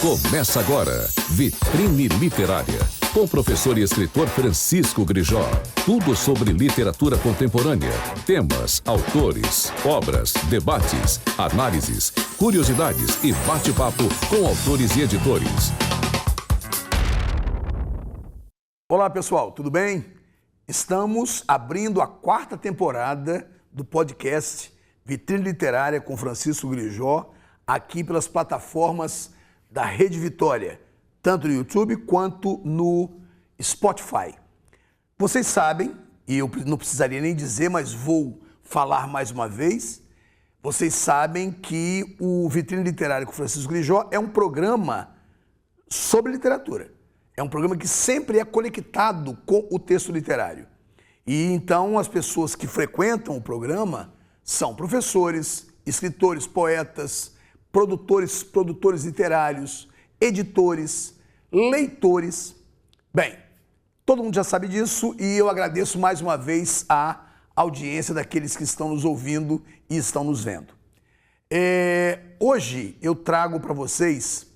Começa agora, Vitrine Literária, com o professor e escritor Francisco Grijó. Tudo sobre literatura contemporânea, temas, autores, obras, debates, análises, curiosidades e bate-papo com autores e editores. Olá pessoal, tudo bem? Estamos abrindo a 4ª temporada do podcast Vitrine Literária com Francisco Grijó, aqui pelas plataformas da Rede Vitória, tanto no YouTube quanto no Spotify. Vocês sabem, e eu não precisaria nem dizer, mas vou falar mais uma vez, vocês sabem que o Vitrine Literária com Francisco Grijó é um programa sobre literatura. É um programa que sempre é conectado com o texto literário. E então as pessoas que frequentam o programa são professores, escritores, poetas, produtores literários, editores, leitores. Bem, todo mundo já sabe disso e eu agradeço mais uma vez a audiência daqueles que estão nos ouvindo e estão nos vendo. Hoje eu trago para vocês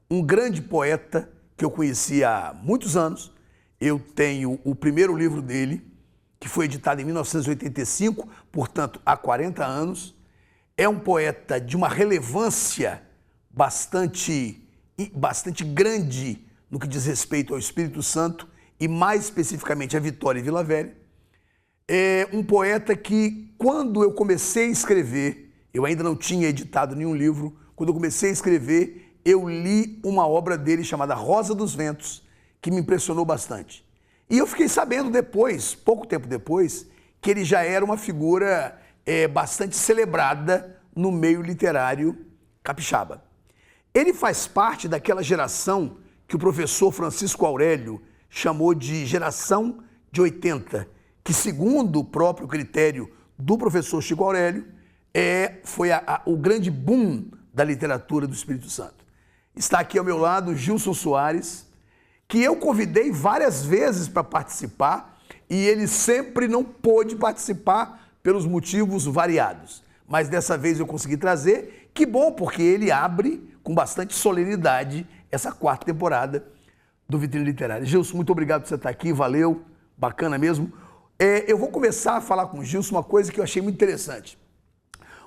um grande poeta que eu conheci há muitos anos. Eu tenho o primeiro livro dele, que foi editado em 1985, portanto, há 40 anos. É um poeta de uma relevância bastante grande no que diz respeito ao Espírito Santo e mais especificamente a Vitória e Vila Velha. É um poeta que, quando eu comecei a escrever, eu ainda não tinha editado nenhum livro, quando eu comecei a escrever, eu li uma obra dele chamada Rosa dos Ventos, que me impressionou bastante. E eu fiquei sabendo depois, pouco tempo depois, que ele já era uma figura bastante celebrada no meio literário capixaba. Ele faz parte daquela geração que o professor Francisco Aurélio chamou de geração de 80, que, segundo o próprio critério do professor Chico Aurélio, foi o grande boom da literatura do Espírito Santo. Está aqui ao meu lado Gilson Soares, que eu convidei várias vezes para participar e ele sempre não pôde participar pelos motivos variados. Mas dessa vez eu consegui trazer. Que bom, porque ele abre com bastante solenidade essa 4ª temporada do Vitrine Literária. Gilson, muito obrigado por você estar aqui, valeu, bacana mesmo. Eu vou começar a falar com o Gilson uma coisa que eu achei muito interessante.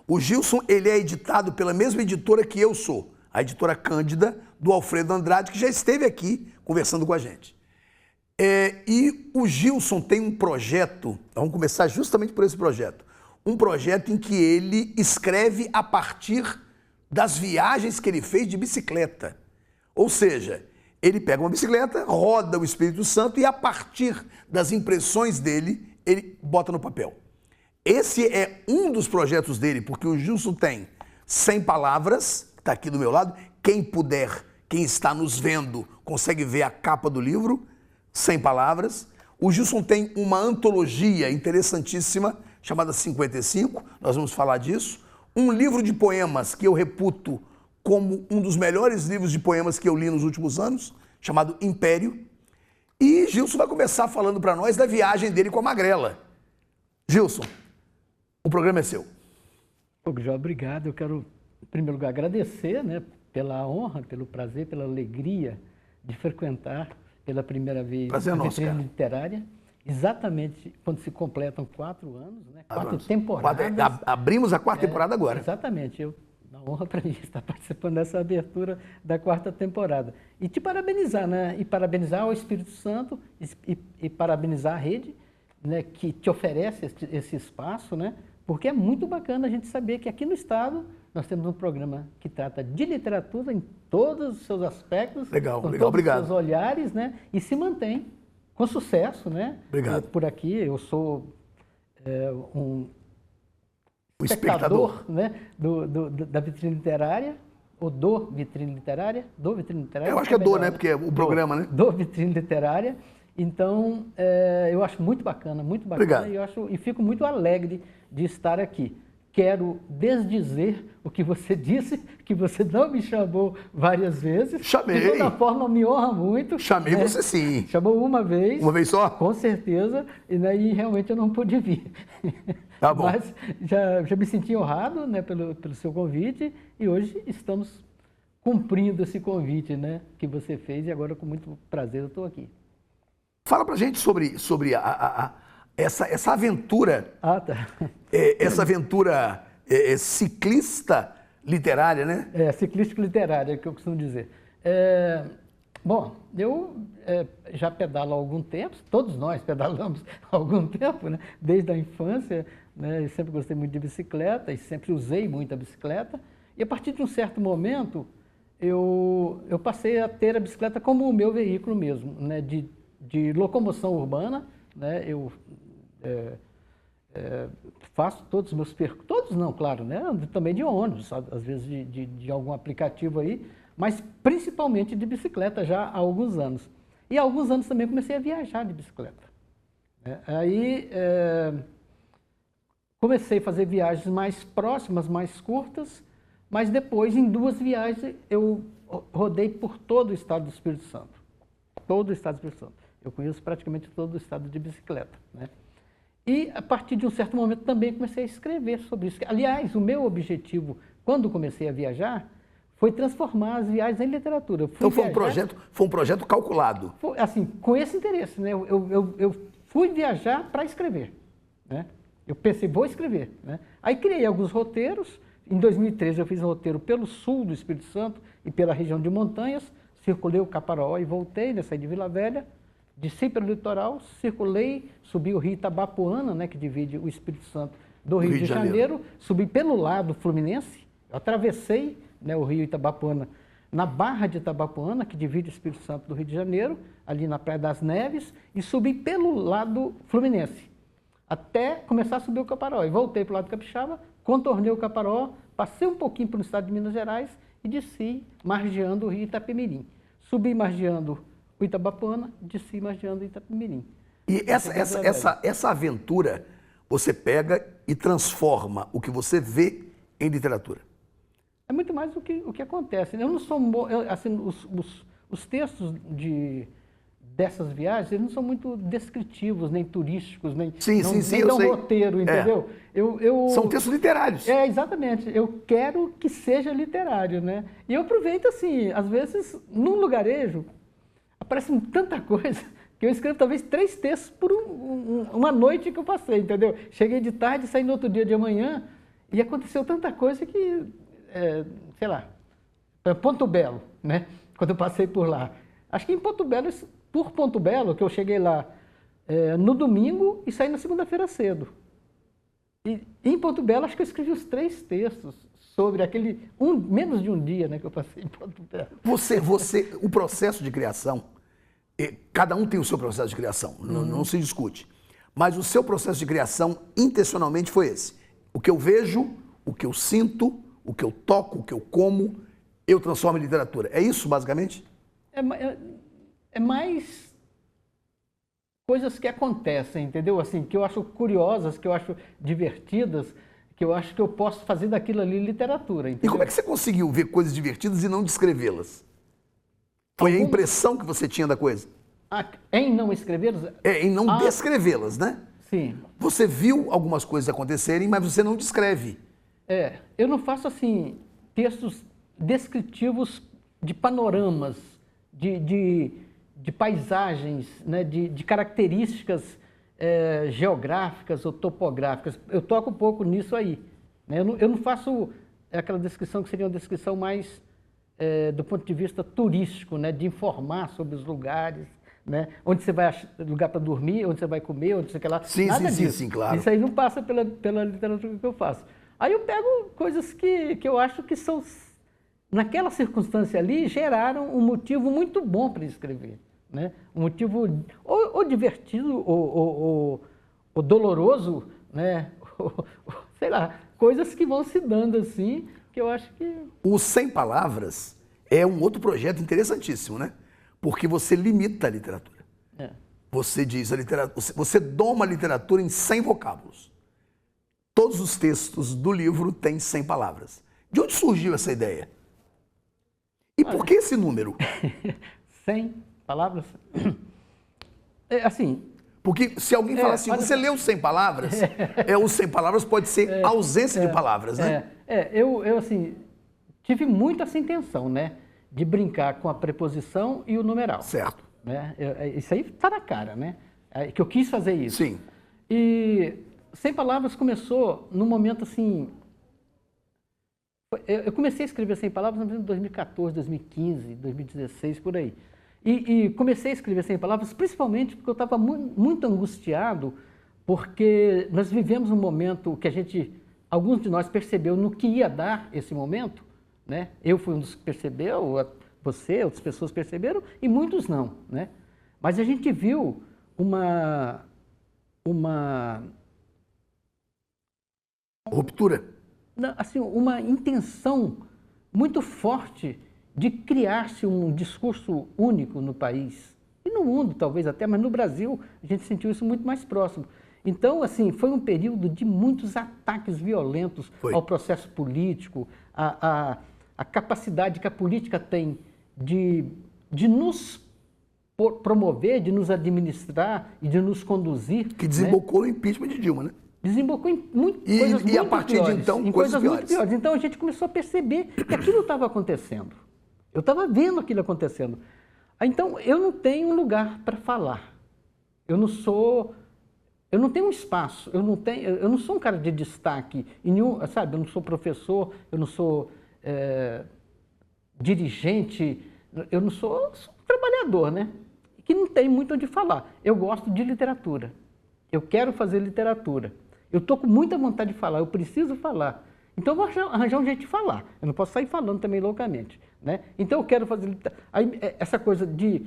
O Gilson, ele é editado pela mesma editora que eu sou, a editora Cândida, do Alfredo Andrade, que já esteve aqui conversando com a gente. E o Gilson tem um projeto, vamos começar justamente por esse projeto, um projeto em que ele escreve a partir das viagens que ele fez de bicicleta. Ou seja, ele pega uma bicicleta, roda o Espírito Santo e a partir das impressões dele, ele bota no papel. Esse é um dos projetos dele, porque o Gilson tem 100 palavras, está aqui do meu lado, quem puder, quem está nos vendo, consegue ver a capa do livro, 100 palavras. O Gilson tem uma antologia interessantíssima, chamada 55, nós vamos falar disso. Um livro de poemas que eu reputo como um dos melhores livros de poemas que eu li nos últimos anos, chamado Império. E Gilson vai começar falando para nós da viagem dele com a Magrela. Gilson, o programa é seu. Grijó, obrigado. Eu quero, em primeiro lugar, agradecer, pela honra, pelo prazer, pela alegria de frequentar pela primeira vez prazer a nosso, Vitrine cara. Literária, exatamente quando se completam 4 anos, 4 temporadas. Abrimos a 4ª temporada agora. Exatamente. Uma honra para mim estar participando dessa abertura da 4ª temporada. E te parabenizar, E parabenizar ao Espírito Santo e parabenizar a rede, que te oferece esse espaço, porque é muito bacana a gente saber que aqui no estado nós temos um programa que trata de literatura em todos os seus aspectos, legal, com legal, todos obrigado. os seus olhares, e se mantém com sucesso, Obrigado. Por aqui eu sou um espectador, da Vitrine Literária, ou do Vitrine Literária, Eu acho que é do, porque é o programa, Do Vitrine Literária. Então, eu acho muito bacana, obrigado. E fico muito alegre de estar aqui. Quero desdizer o que você disse, que você não me chamou várias vezes. Chamei. De toda forma, me honra muito. Chamei você sim. Chamou uma vez. Uma vez só? Com certeza, e realmente eu não pude vir. Tá bom. Mas já me senti honrado, pelo seu convite, e hoje estamos cumprindo esse convite, né, que você fez, e agora com muito prazer eu estou aqui. Fala pra gente sobre essa aventura, Tá. essa aventura ciclista literária, né? Ciclístico literária, é o que eu costumo dizer. Bom, eu já pedalo há algum tempo, todos nós pedalamos há algum tempo, né? Desde a infância, né? Eu sempre gostei muito de bicicleta e sempre usei muito a bicicleta. E a partir de um certo momento, eu passei a ter a bicicleta como o meu veículo mesmo, né? De locomoção urbana, né? Eu faço todos os meus percursos, todos não, claro, né? Também de ônibus, às vezes de algum aplicativo aí, mas principalmente de bicicleta já há alguns anos. E há alguns anos também comecei a viajar de bicicleta. Aí comecei a fazer viagens mais próximas, mais curtas, mas depois, em 2 viagens, eu rodei por todo o estado do Espírito Santo. Todo o estado do Espírito Santo. Eu conheço praticamente todo o estado de bicicleta, né? E, a partir de um certo momento, também comecei a escrever sobre isso. Aliás, o meu objetivo, quando comecei a viajar, foi transformar as viagens em literatura. Então foi um projeto calculado. Foi, assim, com esse interesse, né? Eu fui viajar para escrever, né? Eu pensei, vou escrever, né? Aí criei alguns roteiros. Em 2013 eu fiz um roteiro pelo sul do Espírito Santo e pela região de montanhas. Circulei o Caparaó e voltei, né? Saí de Vila Velha. Desci pelo litoral, circulei, subi o rio Itabapoana, né, que divide o Espírito Santo do Rio de Janeiro, subi pelo lado fluminense, eu atravessei, né, o rio Itabapoana na Barra de Itabapoana, que divide o Espírito Santo do Rio de Janeiro, ali na Praia das Neves, e subi pelo lado fluminense, até começar a subir o Caparaó. E voltei para o lado capixaba, contornei o Caparaó, passei um pouquinho para o estado de Minas Gerais e desci margeando o rio Itapemirim. Subi margeando o Itabapoana, desci margeando o Itapemirim. E essa aventura, você pega e transforma o que você vê em literatura. É muito mais o que acontece. Eu não sou... assim, os textos dessas viagens, eles não são muito descritivos, nem turísticos, nem dão roteiro, entendeu? São textos literários. Exatamente. Eu quero que seja literário, né? E eu aproveito, assim, às vezes, num lugarejo, aparece tanta coisa que eu escrevo talvez 3 textos por uma noite que eu passei, entendeu? Cheguei de tarde, saí no outro dia de manhã e aconteceu tanta coisa que, sei lá, Ponto Belo, né? Quando eu passei por lá. Acho que em Ponto Belo, que eu cheguei lá no domingo e saí na segunda-feira cedo. E em Ponto Belo, acho que eu escrevi os 3 textos sobre aquele menos de um dia, né, que eu passei em Ponto Belo. O processo de criação, cada um tem o seu processo de criação, não se discute. Mas o seu processo de criação, intencionalmente, foi esse. O que eu vejo, o que eu sinto, o que eu toco, o que eu como, eu transformo em literatura. É isso, basicamente? É mais coisas que acontecem, entendeu? Assim, que eu acho curiosas, que eu acho divertidas, que eu acho que eu posso fazer daquilo ali literatura, entendeu? E como é que você conseguiu ver coisas divertidas e não descrevê-las? Foi a impressão que você tinha da coisa? Em não escrevê-las? Em não descrevê-las, né? Sim. Você viu algumas coisas acontecerem, mas você não descreve. Eu não faço, assim, textos descritivos de panoramas, de paisagens, né? de características geográficas ou topográficas. Eu toco um pouco nisso aí, né? Eu não faço aquela descrição que seria uma descrição mais do ponto de vista turístico, né? De informar sobre os lugares, né? Onde você vai achar lugar para dormir, onde você vai comer, onde você quer lá. Nada disso. Sim, claro. Isso aí não passa pela literatura que eu faço. Aí eu pego coisas que eu acho que são, naquela circunstância ali, geraram um motivo muito bom para escrever, né? Um motivo ou divertido ou doloroso, né? Sei lá, coisas que vão se dando assim, que eu acho que... O 100 Palavras é um outro projeto interessantíssimo, né? Porque você limita a literatura. Você diz, você doma a literatura em 100 vocábulos. Todos os textos do livro têm 100 palavras. De onde surgiu essa ideia? E por que esse número? 100 palavras? Assim... Porque se alguém falar assim, você leu 100 palavras, os 100 palavras pode ser ausência de palavras, né? Eu assim, tive muito essa intenção, né? De brincar com a preposição e o numeral. Certo. Né? Isso aí está na cara, né? Que eu quis fazer isso. Sim. E Sem Palavras começou num momento assim... Eu comecei a escrever Sem Palavras em 2014, 2015, 2016, por aí. E comecei a escrever Sem Palavras principalmente porque eu estava muito angustiado, porque nós vivemos um momento que alguns de nós percebeu no que ia dar esse momento, né? Eu fui um dos que percebeu, você, outras pessoas perceberam, e muitos não, né? Mas a gente viu uma ruptura. Assim, uma intenção muito forte de criar-se um discurso único no país. E no mundo, talvez até, mas no Brasil a gente sentiu isso muito mais próximo. Então, assim, foi um período de muitos ataques violentos ao processo político, a capacidade que a política tem de nos promover, de nos administrar e de nos conduzir. Que desembocou no impeachment de Dilma, né? Desembocou em coisas muito piores. E a partir de então, coisas muito piores. Então a gente começou a perceber que aquilo estava acontecendo. Eu estava vendo aquilo acontecendo. Então eu não tenho um lugar para falar. Eu não tenho um espaço. Eu não sou um cara de destaque em nenhum, sabe? Eu não sou professor. Eu não sou dirigente. Eu sou um trabalhador, né? Que não tem muito onde falar. Eu gosto de literatura. Eu quero fazer literatura. Eu estou com muita vontade de falar, eu preciso falar. Então eu vou arranjar um jeito de falar. Eu não posso sair falando também loucamente, né? Então eu quero fazer... Aí, essa coisa de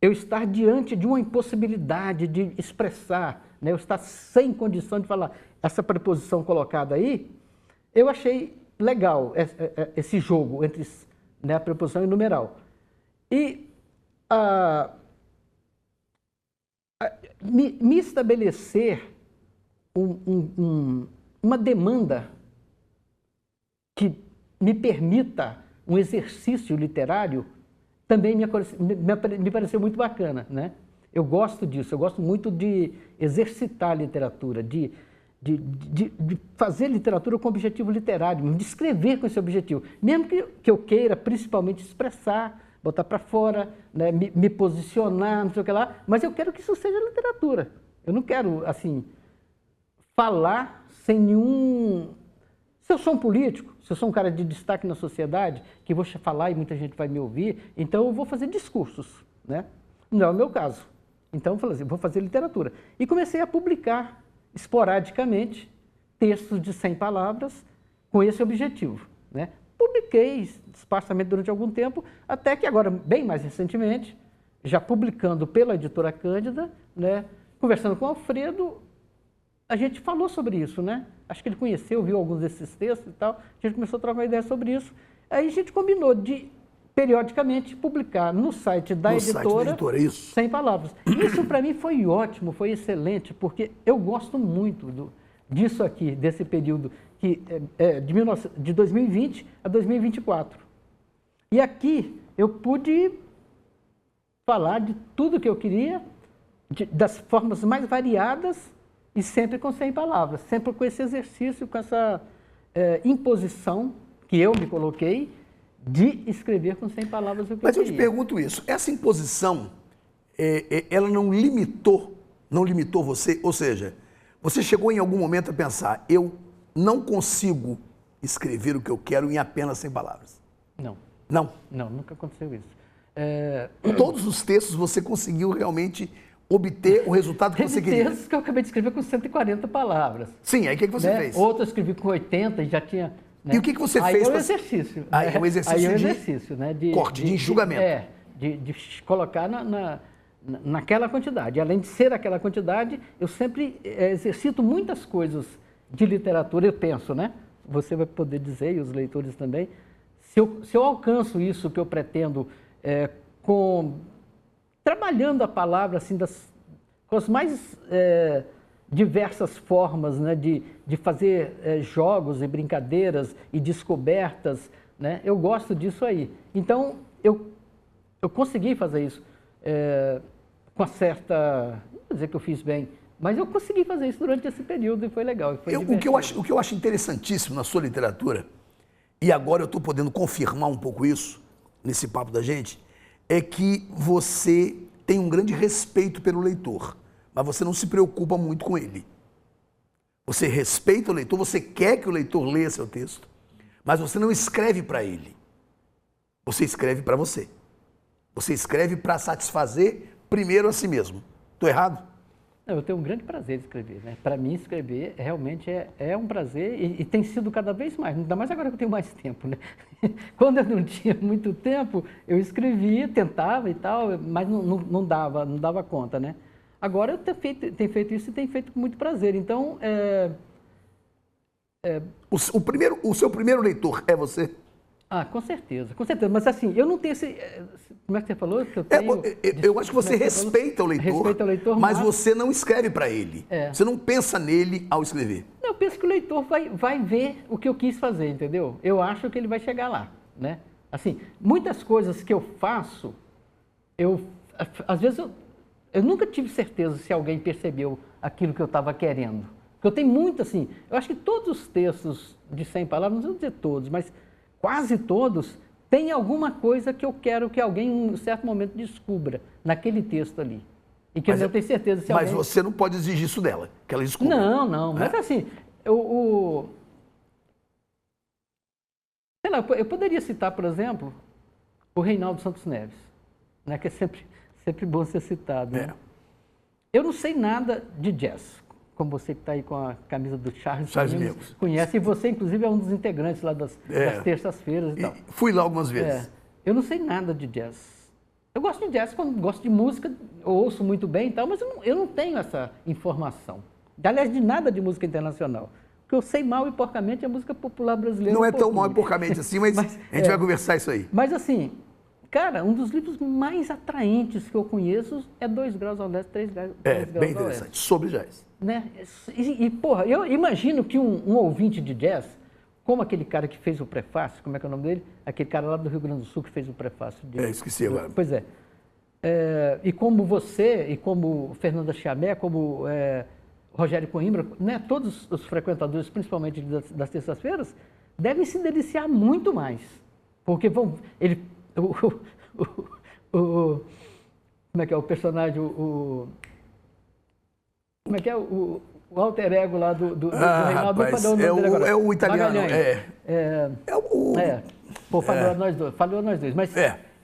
eu estar diante de uma impossibilidade de expressar, né? Eu estar sem condição de falar. Essa preposição colocada aí, eu achei legal esse jogo entre, né, a preposição e o numeral. E me estabelecer uma demanda que me permita um exercício literário também me pareceu muito bacana, né? Eu gosto disso, eu gosto muito de exercitar a literatura, de fazer literatura com objetivo literário, de escrever com esse objetivo, mesmo que eu queira principalmente expressar, botar para fora, né, me posicionar, não sei o que lá, mas eu quero que isso seja literatura. Eu não quero, assim, falar sem nenhum... Se eu sou um político, se eu sou um cara de destaque na sociedade, que vou falar e muita gente vai me ouvir, então eu vou fazer discursos, né? Não é o meu caso. Então eu falei assim, vou fazer literatura. E comecei a publicar, esporadicamente, textos de 100 palavras com esse objetivo, né? Publiquei esparsamente durante algum tempo, até que agora, bem mais recentemente, já publicando pela editora Cândida, né, conversando com o Alfredo, a gente falou sobre isso, né? Acho que ele conheceu, viu alguns desses textos e tal, a gente começou a trocar uma ideia sobre isso. Aí a gente combinou de, periodicamente, publicar no site da editora 100 palavras. Isso para mim foi ótimo, foi excelente, porque eu gosto muito disso aqui, desse período que de 2020 a 2024. E aqui eu pude falar de tudo que eu queria, das formas mais variadas e sempre com 100 palavras, sempre com esse exercício, com essa imposição que eu me coloquei de escrever com 100 palavras o que eu queria. Mas eu te pergunto isso, essa imposição, ela não limitou você? Ou seja, você chegou em algum momento a pensar, eu não consigo escrever o que eu quero em apenas 100 palavras? Não. Não? Não, nunca aconteceu isso. Todos os textos você conseguiu realmente obter o resultado que você queria? Teve textos que eu acabei de escrever com 140 palavras. Sim, aí o que você fez? Outros eu escrevi com 80 e já tinha... Né? E o que você fez? Aí é um exercício. Aí é um exercício, né? Corte, de enxugamento. De colocar naquela quantidade. Além de ser aquela quantidade, eu sempre exercito muitas coisas de literatura, eu penso, né? Você vai poder dizer, e os leitores também, se eu alcanço isso que eu pretendo, trabalhando a palavra assim, com as mais diversas formas, né, de fazer jogos e brincadeiras e descobertas, né? Eu gosto disso aí. Então, eu consegui fazer isso com a certa... Não vou dizer que eu fiz bem, mas eu consegui fazer isso durante esse período e foi legal. E foi o que eu acho interessantíssimo na sua literatura e agora eu estou podendo confirmar um pouco isso, nesse papo da gente, é que você tem um grande respeito pelo leitor, mas você não se preocupa muito com ele. Você respeita o leitor, você quer que o leitor leia seu texto, mas você não escreve para ele. Você escreve para você. Você escreve para satisfazer primeiro a si mesmo. Estou errado? Eu tenho um grande prazer de escrever, né? Para mim, escrever realmente é um prazer e tem sido cada vez mais, ainda mais agora que eu tenho mais tempo, né? Quando eu não tinha muito tempo, eu escrevia, tentava e tal, mas não dava conta, né? Agora eu tenho feito isso e tenho feito com muito prazer. Então, O seu primeiro leitor é você? com certeza, com certeza. Mas assim, eu não tenho esse... Como é que você falou? Que eu tenho, eu acho que você respeita o leitor, mas você não escreve para ele. Você não pensa nele ao escrever. Eu penso que o leitor vai ver o que eu quis fazer, entendeu? Eu acho que ele vai chegar lá, né? Assim, muitas coisas que eu faço, às vezes eu nunca tive certeza se alguém percebeu aquilo que eu estava querendo. Porque eu tenho muito, assim, eu acho que todos os textos de 100 palavras, não vou dizer todos, mas quase todos, tem alguma coisa que eu quero que alguém, em um certo momento, descubra naquele texto ali. E que eu não tenho certeza se alguém... Mas você não pode exigir isso dela, que ela descubra. Não. Mas assim, sei lá, eu poderia citar, por exemplo, o Reinaldo Santos Neves, né, que é sempre bom ser citado. Né? Eu não sei nada de jazz, como você que está aí com a camisa do Charles Mingus, conhece, e você, inclusive, é um dos integrantes lá das terças-feiras e tal. Fui lá algumas vezes. Eu não sei nada de jazz. Eu gosto de jazz, quando gosto de música, eu ouço muito bem e tal, mas eu não tenho essa informação. Aliás, de nada de música internacional. O que eu sei mal e porcamente é a música popular brasileira. Não é tão mal e porcamente assim, mas a gente vai conversar isso aí. Mas assim, cara, um dos livros mais atraentes que eu conheço é 2 graus ao leste, 3 graus ao leste. Bem interessante, sobre jazz. Né? Porra, eu imagino que um ouvinte de jazz, como aquele cara que fez o prefácio, como é que é o nome dele? Aquele cara lá do Rio Grande do Sul que fez o prefácio. Esqueci agora. Pois é. E como você, e como Fernanda Chiamé, como Rogério Coimbra, né? Todos os frequentadores, principalmente das terças-feiras, devem se deliciar muito mais. Porque como é que é o personagem, como é que é o alter ego lá do Reinaldo? Rapaz, é o italiano. Falou nós dois. Mas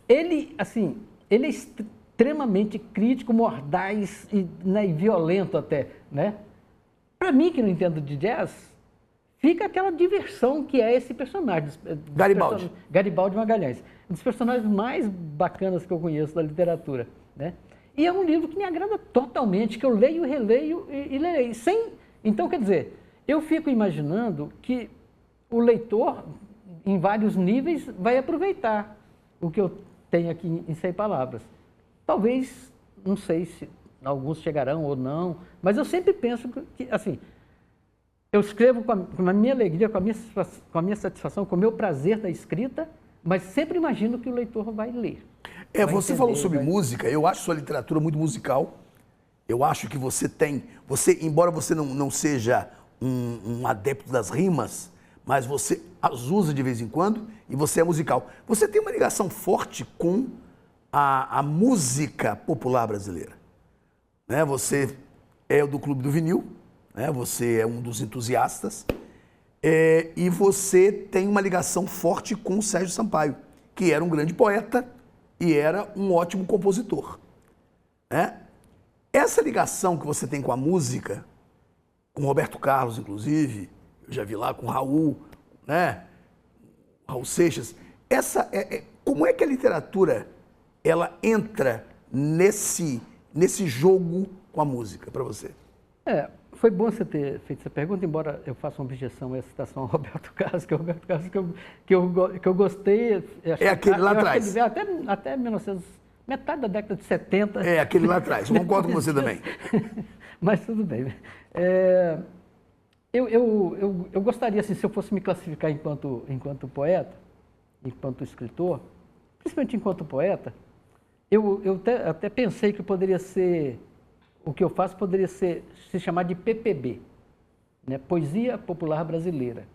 ele, assim, ele é extremamente crítico, mordaz e violento até, né? Para mim, que não entendo de jazz, fica aquela diversão que é esse personagem. Garibaldi Magalhães. Um dos personagens mais bacanas que eu conheço da literatura, né? E é um livro que me agrada totalmente, que eu leio, releio e leio. Então, quer dizer, eu fico imaginando que o leitor, em vários níveis, vai aproveitar o que eu tenho aqui em 100 palavras. Talvez, não sei se alguns chegarão ou não, mas eu sempre penso que, assim, eu escrevo com a minha alegria, com a minha satisfação, com o meu prazer da escrita, mas sempre imagino que o leitor vai ler. Você falou sobre música, eu acho sua literatura muito musical. Eu acho que embora você não seja um adepto das rimas, mas você as usa de vez em quando e você é musical. Você tem uma ligação forte com a música popular brasileira. Né? Você é do Clube do Vinil, né? Você é um dos entusiastas, e você tem uma ligação forte com o Sérgio Sampaio, que era um grande poeta e era um ótimo compositor. Né? Essa ligação que você tem com a música, com Roberto Carlos, inclusive, eu já vi lá com Raul, né? Raul Seixas, como é que a literatura ela entra nesse jogo com a música para você? Foi bom você ter feito essa pergunta, embora eu faça uma objeção a essa citação ao Roberto Carlos, que é o Roberto Carlos que eu gostei. Aquele lá atrás. Até 1900, metade da década de 70. É aquele lá atrás, eu concordo com você também. Mas tudo bem. Eu gostaria, assim, se eu fosse me classificar enquanto poeta, enquanto escritor, principalmente enquanto poeta, eu até pensei que poderia ser, o que eu faço poderia se chamar de PPB, né? Poesia Popular Brasileira.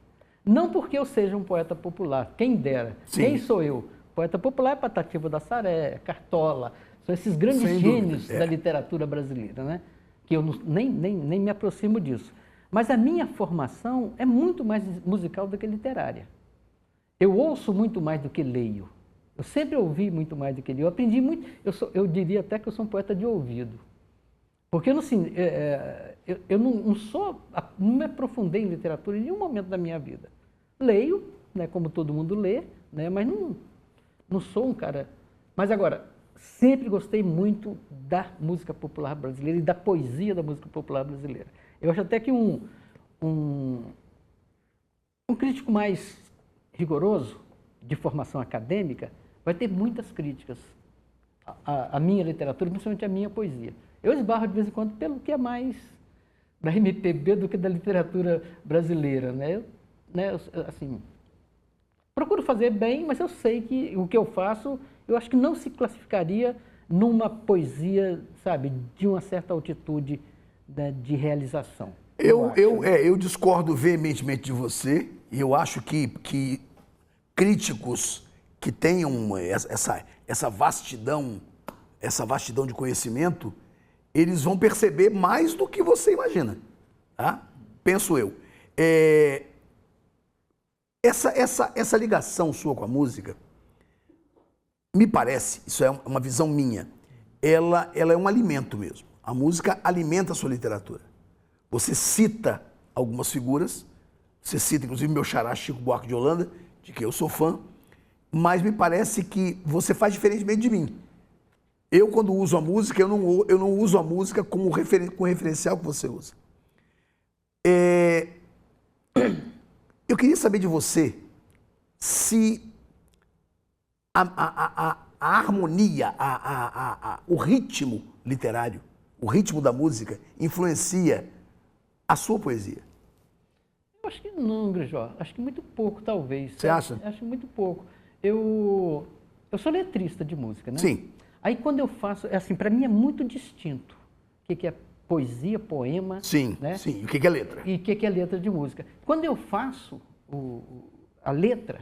Não porque eu seja um poeta popular, quem dera. Sim. Quem sou eu? Poeta popular é Patativa da Saré, é Cartola, são esses grandes Sem gênios dúvida, da literatura brasileira, né? Que eu nem me aproximo disso. Mas a minha formação é muito mais musical do que literária. Eu ouço muito mais do que leio. Eu sempre ouvi muito mais do que leio. Eu aprendi muito, eu diria até que eu sou um poeta de ouvido. Porque assim, eu não me aprofundei em literatura em nenhum momento da minha vida. Leio, né, como todo mundo lê, né, mas não sou um cara... Mas agora, sempre gostei muito da música popular brasileira e da poesia da música popular brasileira. Eu acho até que um crítico mais rigoroso, de formação acadêmica, vai ter muitas críticas à minha literatura, principalmente à minha poesia. Eu esbarro de vez em quando pelo que é mais da MPB do que da literatura brasileira, né? Assim, procuro fazer bem, mas eu sei que o que eu faço, eu acho que não se classificaria numa poesia, sabe, de uma certa altitude, né, de realização. Eu discordo veementemente de você, e eu acho que críticos que tenham essa vastidão de conhecimento, eles vão perceber mais do que você imagina, tá? Penso eu. Essa ligação sua com a música, me parece, isso é uma visão minha, ela é um alimento mesmo. A música alimenta a sua literatura. Você cita algumas figuras, você cita inclusive meu xará Chico Buarque de Holanda, de que eu sou fã, mas me parece que você faz diferentemente de mim. Eu, quando uso a música, eu não uso a música com o referencial que você usa. Eu queria saber de você se a harmonia, o ritmo literário, o ritmo da música influencia a sua poesia. Eu acho que não, Grijó. Acho que muito pouco, talvez. Você acha? Acho muito pouco. Eu sou letrista de música, né? Sim. Aí quando eu faço, assim, para mim é muito distinto o que é poesia, poema, Sim, né? sim. E o que é letra? E o que é letra de música. Quando eu faço a letra,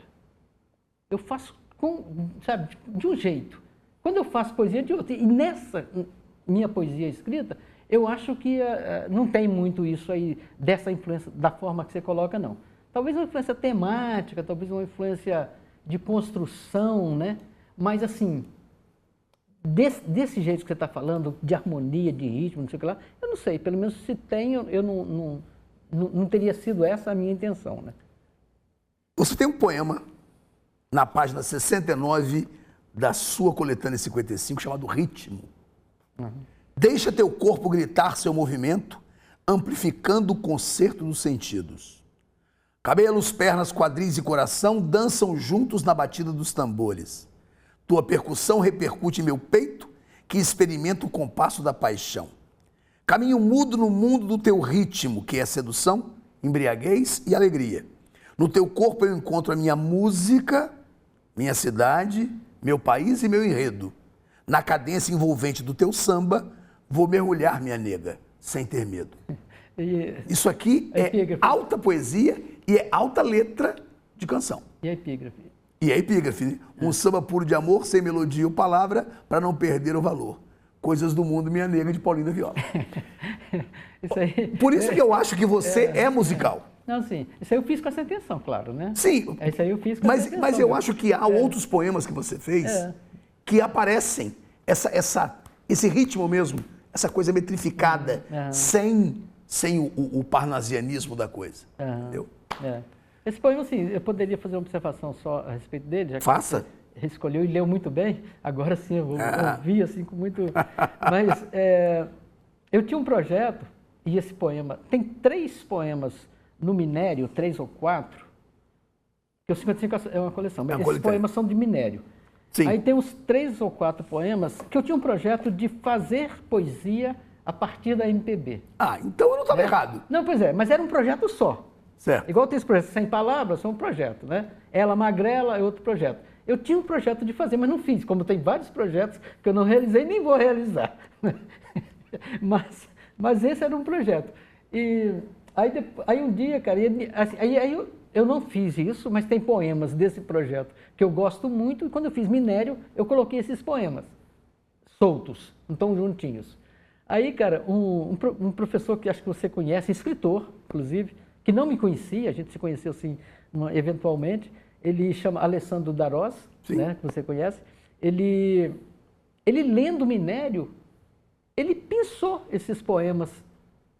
eu faço sabe, de um jeito. Quando eu faço poesia, de outro. E nessa minha poesia escrita, eu acho que não tem muito isso aí, dessa influência, da forma que você coloca, não. Talvez uma influência temática, talvez uma influência de construção, né? Mas, assim, desse jeito que você está falando, de harmonia, de ritmo, não sei o que lá, eu não sei. Pelo menos se tem, eu não teria sido essa a minha intenção, né? Você tem um poema na página 69 da sua coletânea 55, chamado Ritmo. Uhum. Deixa teu corpo gritar seu movimento, amplificando o concerto dos sentidos. Cabelos, pernas, quadris e coração dançam juntos na batida dos tambores. Tua percussão repercute em meu peito, que experimenta o compasso da paixão. Caminho mudo no mundo do teu ritmo, que é sedução, embriaguez e alegria. No teu corpo eu encontro a minha música, minha cidade, meu país e meu enredo. Na cadência envolvente do teu samba, vou mergulhar, minha nega, sem ter medo. Isso aqui é alta poesia e é alta letra de canção. E a epígrafe? E a epígrafe, um samba puro de amor, sem melodia ou palavra, para não perder o valor. Coisas do mundo, minha nega, de Paulina Viola. Isso aí, por isso que eu acho que você é musical. Não, sim. Isso aí eu fiz com essa intenção, claro, né? Sim. Isso aí eu fiz com essa intenção. Mas eu acho que há outros poemas que você fez que aparecem esse ritmo mesmo, essa coisa metrificada, sem o parnasianismo da coisa. Entendeu? Esse poema, assim, eu poderia fazer uma observação só a respeito dele, já que Faça. Você escolheu e leu muito bem, agora sim eu vou ouvir assim com muito... Mas eu tinha um projeto, e esse poema... Tem 3 poemas no Minério, 3 ou 4, que o 55 é uma coleção, mas esses poemas são de Minério. Sim. Aí tem uns 3 ou 4 poemas que eu tinha um projeto de fazer poesia a partir da MPB. Então eu não estava errado. Não, pois é, mas era um projeto só. Certo. Igual tem esse projeto 100 palavras, são um projeto, né? Ela Magrela é outro projeto. Eu tinha um projeto de fazer, mas não fiz, como tem vários projetos que eu não realizei nem vou realizar. mas esse era um projeto. E aí um dia, cara, eu não fiz isso, mas tem poemas desse projeto que eu gosto muito, e quando eu fiz Minério, eu coloquei esses poemas soltos, não estão juntinhos. Aí, cara, um professor que acho que você conhece, escritor, inclusive, que não me conhecia, a gente se conheceu assim, eventualmente, ele chama Alessandro Darós, né, que você conhece, ele lendo Minério, ele pensou esses poemas,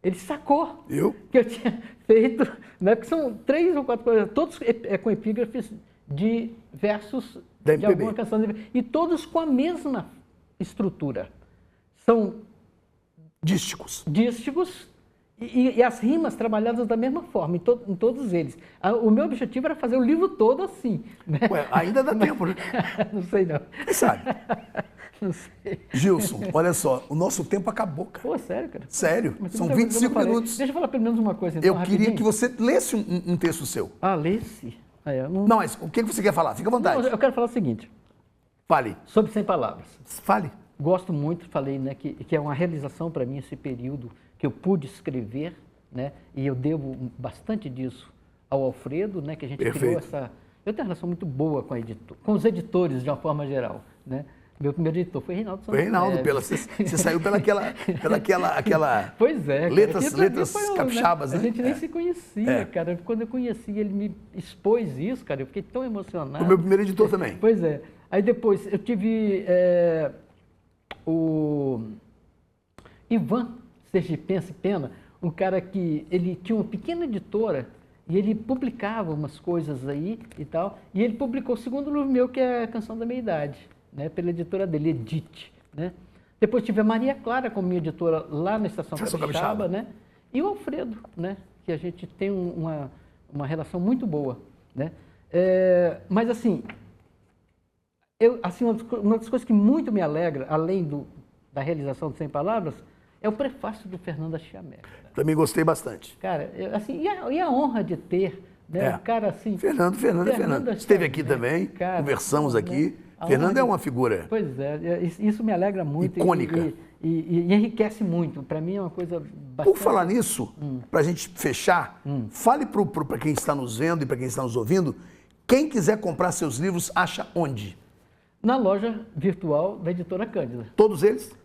ele sacou que eu tinha feito, né, porque são 3 ou 4 poemas, todos com epígrafes de versos de alguma canção, e todos com a mesma estrutura. São dísticos. E as rimas trabalhadas da mesma forma, em todos eles. O meu objetivo era fazer o livro todo assim. Né? Ué, ainda dá tempo, né? Não sei não. Quem sabe? Não sei. Gilson, olha só, o nosso tempo acabou, cara. Pô, sério, cara? Sério, são 25 minutos. Deixa eu falar pelo menos uma coisa, então, eu queria que você lesse um texto seu. Lesse? Não, mas o que você quer falar? Fica à vontade. Não, eu quero falar o seguinte. Fale. Sobre 100 palavras. Fale. Gosto muito, falei, né, que é uma realização para mim esse período que eu pude escrever, né, e eu devo bastante disso ao Alfredo, né, que a gente criou essa... Eu tenho uma relação muito boa com os editores, de uma forma geral, né. Meu primeiro editor foi Reinaldo Santos. Foi Reinaldo, você saiu pelaquela pois é, letras capixabas, né? A gente nem se conhecia, cara. Quando eu conheci, ele me expôs isso, cara, eu fiquei tão emocionado. O meu primeiro editor também. Pois é. Aí depois eu tive o Ivan Sergipense Pena, um cara que ele tinha uma pequena editora e ele publicava umas coisas aí e tal, e ele publicou o segundo livro meu, que é a Canção da Meia Idade, né, pela editora dele, Edite, né. Depois tive a Maria Clara como minha editora lá na Estação Capixaba, né, e o Alfredo, né, que a gente tem uma relação muito boa, né. Mas assim, uma das coisas que muito me alegra, além da realização de 100 palavras, é o prefácio do Fernando Chiamé. Também gostei bastante. Cara, assim, e a honra de ter, né, um cara assim... Fernando. Esteve aqui também, cara, conversamos aqui. Fernando é uma figura... Pois é, isso me alegra muito. Icônica. E enriquece muito. Para mim é uma coisa bastante... Por falar nisso, para a gente fechar, fale para quem está nos vendo e para quem está nos ouvindo, quem quiser comprar seus livros, acha onde? Na loja virtual da Editora Cândida. Todos eles?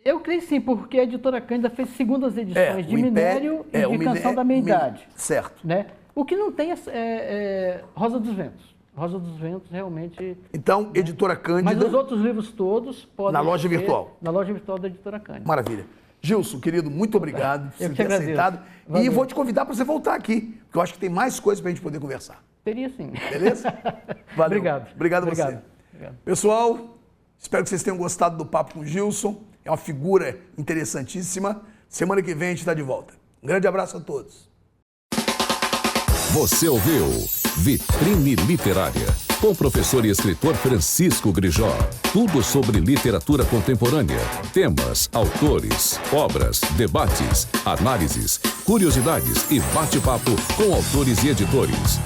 Eu creio sim, porque a Editora Cândida fez segundas edições de Minério e de Canção da Meia Idade. Certo. Né? O que não tem é Rosa dos Ventos. Rosa dos Ventos realmente... Então, né? Editora Cândida... Mas os outros livros todos podem na loja virtual. Na loja virtual da Editora Cândida. Maravilha. Gilson, querido, muito obrigado por ter aceitado. Valeu. E vou te convidar para você voltar aqui, porque eu acho que tem mais coisas para a gente poder conversar. Teria sim. Beleza? Valeu. Obrigado a você. Obrigado. Pessoal, espero que vocês tenham gostado do papo com o Gilson. É uma figura interessantíssima. Semana que vem a gente está de volta. Um grande abraço a todos. Você ouviu Vitrine Literária, com o professor e escritor Francisco Grijó. Tudo sobre literatura contemporânea, temas, autores, obras, debates, análises, curiosidades e bate-papo com autores e editores.